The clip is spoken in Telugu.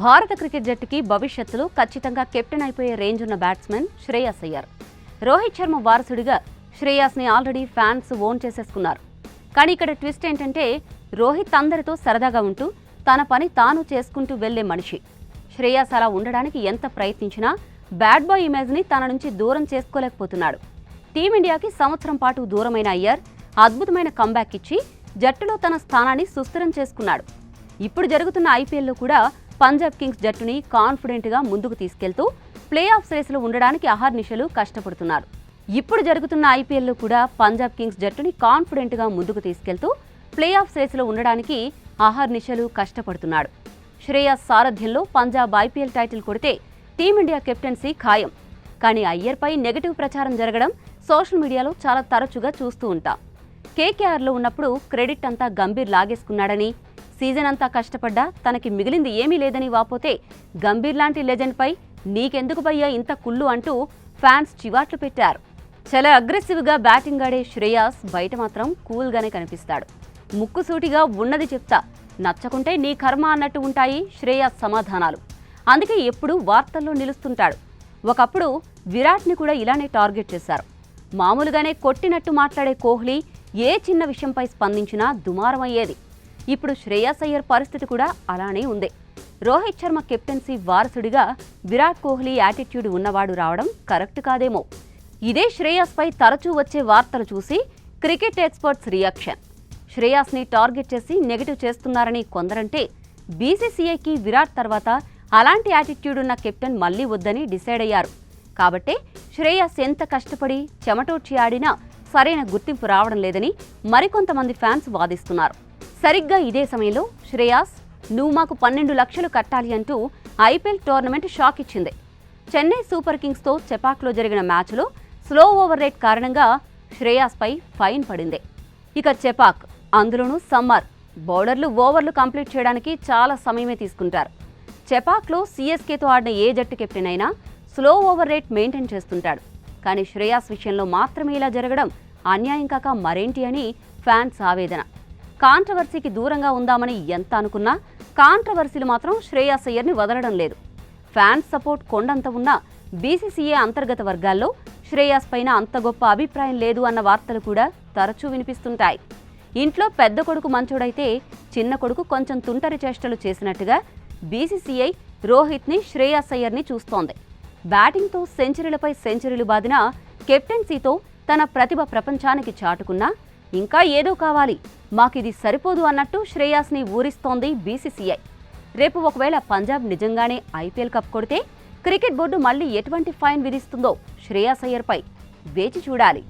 భారత క్రికెట్ జట్టుకి భవిష్యత్తులో ఖచ్చితంగా కెప్టెన్ అయిపోయే రేంజ్ ఉన్న బ్యాట్స్మెన్ శ్రేయస్ అయ్యర్. రోహిత్ శర్మ వారసుడిగా శ్రేయస్ని ఆల్రెడీ ఫ్యాన్స్ ఓన్ చేసేసుకున్నారు. కానీ ఇక్కడ ట్విస్ట్ ఏంటంటే రోహిత్ అందరితో సరదాగా ఉంటూ తన పని తాను చేసుకుంటూ వెళ్లే మనిషి. శ్రేయస్ అలా ఉండడానికి ఎంత ప్రయత్నించినా బ్యాడ్ బాయ్ ఇమేజ్ని తన నుంచి దూరం చేసుకోలేకపోతున్నాడు. టీమిండియాకి సంవత్సరం పాటు దూరమైన అయ్యర్ అద్భుతమైన కంబ్యాక్ ఇచ్చి జట్టులో తన స్థానాన్ని సుస్థిరం చేసుకున్నాడు. ఇప్పుడు జరుగుతున్న ఐపీఎల్లో కూడా పంజాబ్ కింగ్స్ జట్టుని కాన్ఫిడెంట్గా ముందుకు తీసుకెళ్తూ ప్లే ఆఫ్ రేసులో ఉండడానికి అహర్నిశలు కష్టపడుతున్నారు. ఇప్పుడు జరుగుతున్న ఐపీఎల్లో కూడా పంజాబ్ కింగ్స్ జట్టుని కాన్ఫిడెంట్గా ముందుకు తీసుకెళ్తూ ప్లే ఆఫ్ రేసులో ఉండడానికి అహర్నిశలు కష్టపడుతున్నాడు. శ్రేయస్ సారథ్యంలో పంజాబ్ ఐపీఎల్ టైటిల్ కొడితే టీమిండియా కెప్టెన్సీ ఖాయం. కానీ అయ్యర్పై నెగటివ్ ప్రచారం జరగడం సోషల్ మీడియాలో చాలా తరచుగా చూస్తూ ఉంటాం. కేకేఆర్లో ఉన్నప్పుడు క్రెడిట్ అంతా గంభీర్ లాగేసుకున్నాడని, సీజన్ అంతా కష్టపడ్డా తనకి మిగిలింది ఏమీ లేదని వాపోతే గంభీర్ లాంటి లెజెండ్పై నీకెందుకు భయ్యా ఇంత కుళ్ళు అంటూ ఫ్యాన్స్ చివాట్లు పెట్టారు. చాలా అగ్రెసివ్గా బ్యాటింగ్ ఆడే శ్రేయస్ బయట మాత్రం కూల్గానే కనిపిస్తాడు. ముక్కుసూటిగా ఉన్నది చెప్తా, నచ్చకుంటే నీ కర్మ అన్నట్టు ఉంటాయి శ్రేయస్ సమాధానాలు. అందుకే ఎప్పుడూ వార్తల్లో నిలుస్తుంటాడు. ఒకప్పుడు విరాట్ని కూడా ఇలానే టార్గెట్ చేశారు. మామూలుగానే కొట్టినట్టు మాట్లాడే కోహ్లీ ఏ చిన్న విషయంపై స్పందించినా దుమారమయ్యేది. ఇప్పుడు శ్రేయస్ అయ్యర్ పరిస్థితి కూడా అలానే ఉంది. రోహిత్ శర్మ కెప్టెన్సీ వారసుడిగా విరాట్ కోహ్లీ యాటిట్యూడ్ ఉన్నవాడు రావడం కరెక్ట్ కాదేమో. ఇదే శ్రేయస్పై తరచూ వచ్చే వార్తలు చూసి క్రికెట్ ఎక్స్పర్ట్స్ రియాక్షన్. శ్రేయస్ని టార్గెట్ చేసి నెగటివ్ చేస్తున్నారని కొందరంటే, బీసీసీఐకి విరాట్ తర్వాత అలాంటి యాటిట్యూడ్ ఉన్న కెప్టెన్ మళ్లీ వద్దని డిసైడ్ అయ్యారు. కాబట్టే శ్రేయస్ ఎంత కష్టపడి చెమటోడ్చి ఆడినా సరైన గుర్తింపు రావడం లేదని మరికొంతమంది ఫ్యాన్స్ వాదిస్తున్నారు. సరిగ్గా ఇదే సమయంలో శ్రేయస్ నువ్వు మాకు 12 లక్షలు కట్టాలి అంటూ ఐపీఎల్ టోర్నమెంట్ షాక్ ఇచ్చింది. చెన్నై సూపర్ కింగ్స్తో చెపాక్లో జరిగిన మ్యాచ్లో స్లో ఓవర్ రేట్ కారణంగా శ్రేయస్పై ఫైన్ పడింది. ఇక చెపాక్, అందులోనూ సమ్మర్, బౌలర్లు ఓవర్లు కంప్లీట్ చేయడానికి చాలా సమయమే తీసుకుంటారు. చెపాక్లో సీఎస్కేతో ఆడిన ఏ జట్టు కెప్టెన్ అయినా స్లో ఓవర్ రేట్ మెయింటైన్ చేస్తుంటాడు. కానీ శ్రేయస్ విషయంలో మాత్రమే ఇలా జరగడం అన్యాయం కాక మరేంటి అని ఫ్యాన్స్ ఆవేదన. కాంట్రవర్సీకి దూరంగా ఉందామని ఎంత అనుకున్నా కాంట్రవర్సీలు మాత్రం శ్రేయస్ అయ్యర్ని వదలడం లేదు. ఫ్యాన్స్ సపోర్ట్ కొండంత ఉన్నా బీసీసీఏ అంతర్గత వర్గాల్లో శ్రేయస్ పైన అంత గొప్ప అభిప్రాయం లేదు అన్న వార్తలు కూడా తరచూ వినిపిస్తుంటాయి. ఇంట్లో పెద్ద కొడుకు మంచోడైతే చిన్న కొడుకు కొంచెం తుంటరి చేష్టలు చేసినట్టుగా బీసీసీఐ రోహిత్ని, శ్రేయస్ అయ్యర్ని చూస్తోంది. బ్యాటింగ్తో సెంచరీలపై సెంచరీలు బాదిన కెప్టెన్సీతో తన ప్రతిభ ప్రపంచానికి చాటుకున్నా ఇంకా ఏదో కావాలి, మాకిది సరిపోదు అన్నట్టు శ్రేయస్ని ఊరిస్తోంది బీసీసీఐ. రేపు ఒకవేళ పంజాబ్ నిజంగానే ఐపీఎల్ కప్ కొడితే క్రికెట్ బోర్డు మళ్లీ ఎటువంటి ఫైన్ విధిస్తుందో శ్రేయస్ అయ్యర్పై వేచి చూడాలి.